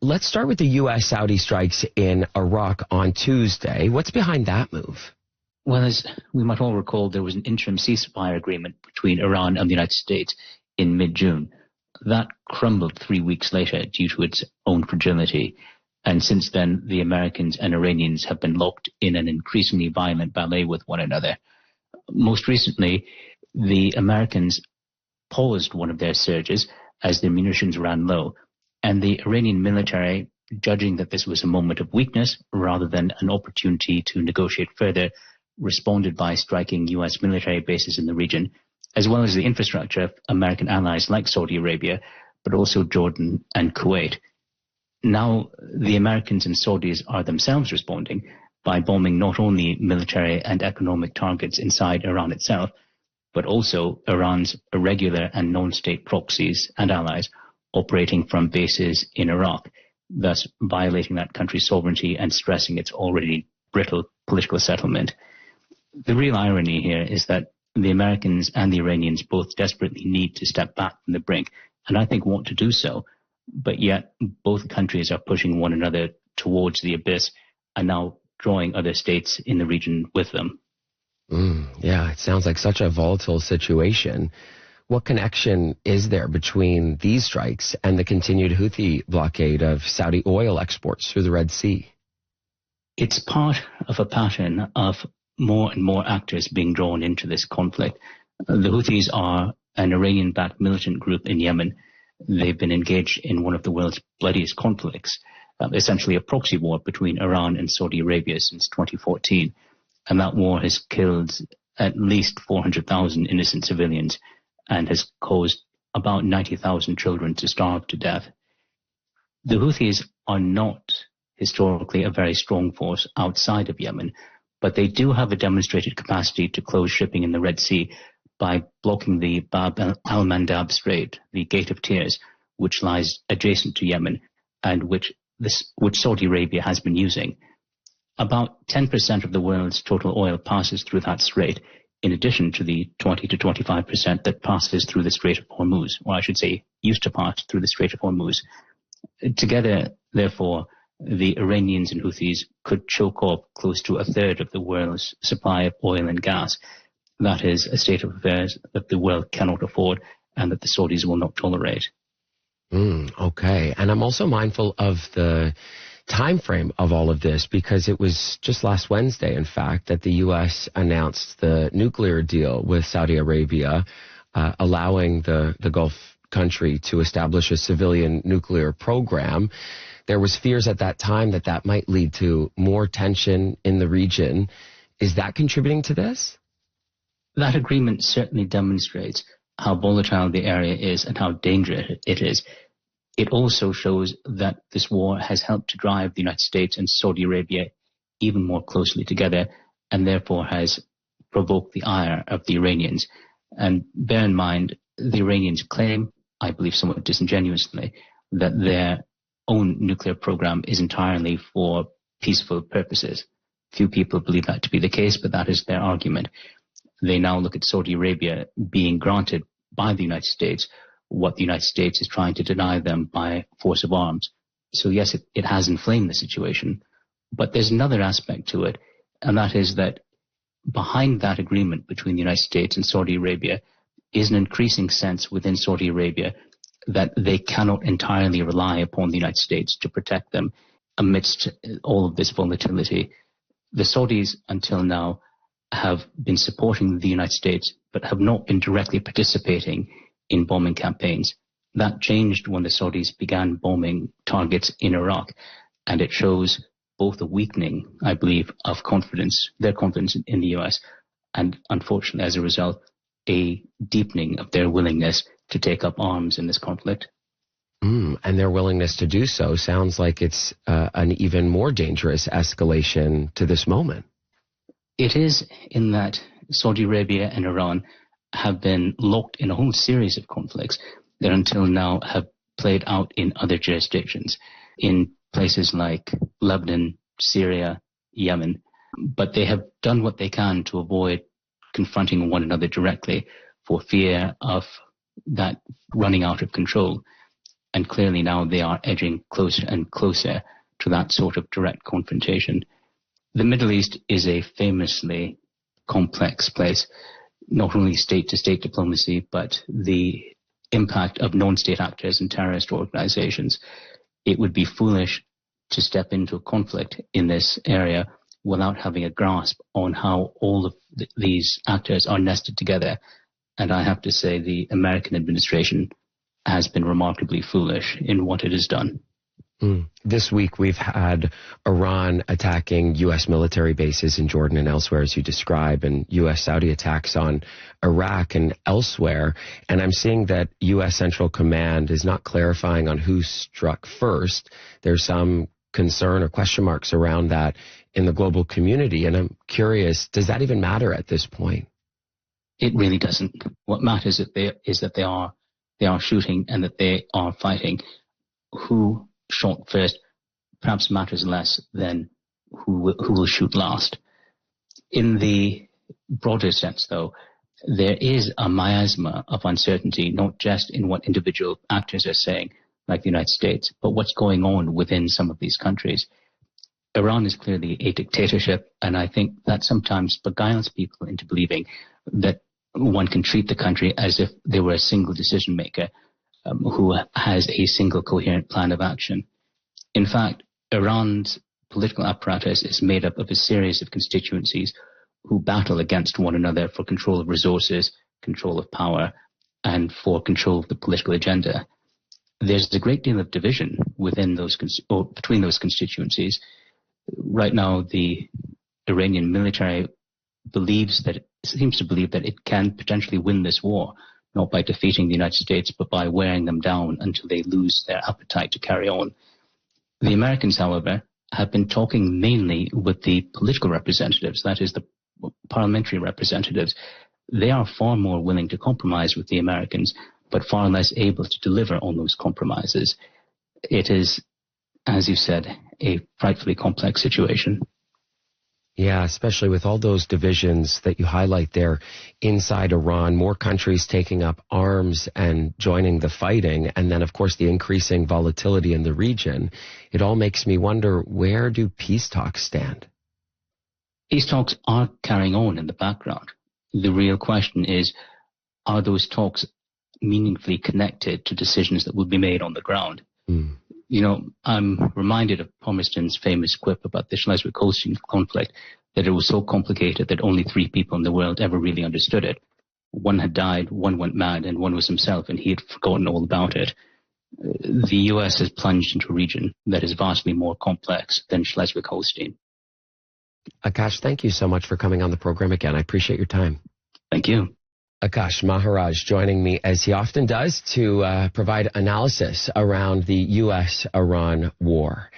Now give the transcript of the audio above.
Let's start with the U.S.-Saudi strikes in Iraq on Tuesday. What's behind that move? Well, as we might all recall, there was an interim ceasefire agreement between Iran and the United States in mid-June. That crumbled 3 weeks later due to its own fragility. And since then, the Americans and Iranians have been locked in an increasingly violent ballet with one another. Most recently, the Americans paused one of their surges as their munitions ran low, and the Iranian military, judging that this was a moment of weakness rather than an opportunity to negotiate further, responded by striking U.S. military bases in the region, as well as the infrastructure of American allies like Saudi Arabia, but also Jordan and Kuwait. Now, the Americans and Saudis are themselves responding by bombing not only military and economic targets inside Iran itself, but also Iran's irregular and non-state proxies and allies operating from bases in Iraq, thus violating that country's sovereignty and stressing its already brittle political settlement. The real irony here is that the Americans and the Iranians both desperately need to step back from the brink, and I think want to do so, but yet both countries are pushing one another towards the abyss and now drawing other states in the region with them. Yeah, it sounds like such a volatile situation. What connection is there between these strikes and the continued Houthi blockade of Saudi oil exports through the Red Sea? It's part of a pattern of more and more actors being drawn into this conflict. The Houthis are an Iranian-backed militant group in Yemen. They've been engaged in one of the world's bloodiest conflicts, essentially a proxy war between Iran and Saudi Arabia since 2014. And that war has killed at least 400,000 innocent civilians and has caused about 90,000 children to starve to death. The Houthis are not historically a very strong force outside of Yemen, but they do have a demonstrated capacity to close shipping in the Red Sea by blocking the Bab al-Mandab Strait, the Gate of Tears, which lies adjacent to Yemen and which Saudi Arabia has been using. About 10% of the world's total oil passes through that strait, in addition to the 20 to 25% that passes through the Strait of Hormuz, or I should say used to pass through the Strait of Hormuz. Together, therefore, the Iranians and Houthis could choke off close to a third of the world's supply of oil and gas. That is a state of affairs that the world cannot afford and that the Saudis will not tolerate. Okay. And I'm also mindful of the time frame of all of this, because it was just last Wednesday, in fact, that the U.S. announced the nuclear deal with Saudi Arabia, allowing the Gulf country to establish a civilian nuclear program. There was fears at that time that that might lead to more tension in the region. Is that contributing to this? That agreement certainly demonstrates how volatile the area is and how dangerous it is. It also shows that this war has helped to drive the United States and Saudi Arabia even more closely together, and therefore has provoked the ire of the Iranians. And bear in mind, the Iranians claim, I believe somewhat disingenuously, that their own nuclear program is entirely for peaceful purposes. Few people believe that to be the case, but that is their argument. They now look at Saudi Arabia being granted by the United States what the United States is trying to deny them by force of arms. So yes, it has inflamed the situation, but there's another aspect to it, and that is that behind that agreement between the United States and Saudi Arabia is an increasing sense within Saudi Arabia that they cannot entirely rely upon the United States to protect them amidst all of this volatility. The Saudis until now have been supporting the United States, but have not been directly participating in bombing campaigns. That changed when the Saudis began bombing targets in Iraq, and it shows both a weakening, I believe, of confidence, their confidence in the US, and unfortunately, as a result, a deepening of their willingness to take up arms in this conflict. And their willingness to do so sounds like it's an even more dangerous escalation to this moment. It is, in that Saudi Arabia and Iran have been locked in a whole series of conflicts that until now have played out in other jurisdictions, in places like Lebanon, Syria, Yemen. But they have done what they can to avoid confronting one another directly for fear of that running out of control. And clearly now they are edging closer and closer to that sort of direct confrontation. The Middle East is a famously complex place, not only state-to-state diplomacy, but the impact of non-state actors and terrorist organizations. It would be foolish to step into a conflict in this area without having a grasp on how all of these actors are nested together. And I have to say the American administration has been remarkably foolish in what it has done. This week we've had Iran attacking U.S. military bases in Jordan and elsewhere, as you describe, and U.S.-Saudi attacks on Iraq and elsewhere. And I'm seeing that U.S. Central Command is not clarifying on who struck first. There's some concern or question marks around that in the global community. And I'm curious, does that even matter at this point? It really doesn't. What matters is that they are shooting and that they are fighting. Who shot first perhaps matters less than who will shoot last. In the broader sense, though, there is a miasma of uncertainty, not just in what individual actors are saying, like the United States, but what's going on within some of these countries. Iran is clearly a dictatorship, and I think that sometimes beguiles people into believing that one can treat the country as if they were a single decision maker who has a single coherent plan of action. In fact, Iran's political apparatus is made up of a series of constituencies who battle against one another for control of resources, control of power, and for control of the political agenda. There's a great deal of division within those between those constituencies. Right now, the Iranian military seems to believe that it can potentially win this war, not by defeating the United States, but by wearing them down until they lose their appetite to carry on. The Americans, however, have been talking mainly with the political representatives, that is the parliamentary representatives. They are far more willing to compromise with the Americans, but far less able to deliver on those compromises. It is, as you said, a frightfully complex situation. Yeah, especially with all those divisions that you highlight there inside Iran, more countries taking up arms and joining the fighting, and then, of course, the increasing volatility in the region. It all makes me wonder, where do peace talks stand? Peace talks are carrying on in the background. The real question is, are those talks meaningfully connected to decisions that will be made on the ground? You know, I'm reminded of Palmerston's famous quip about the Schleswig-Holstein conflict, that it was so complicated that only 3 people in the world ever really understood it. One had died, one went mad, and one was himself, and he had forgotten all about it. The US has plunged into a region that is vastly more complex than Schleswig-Holstein. Akash, thank you so much for coming on the program again. I appreciate your time. Thank you. Akash Maharaj joining me, as he often does, to provide analysis around the U.S.-Iran war.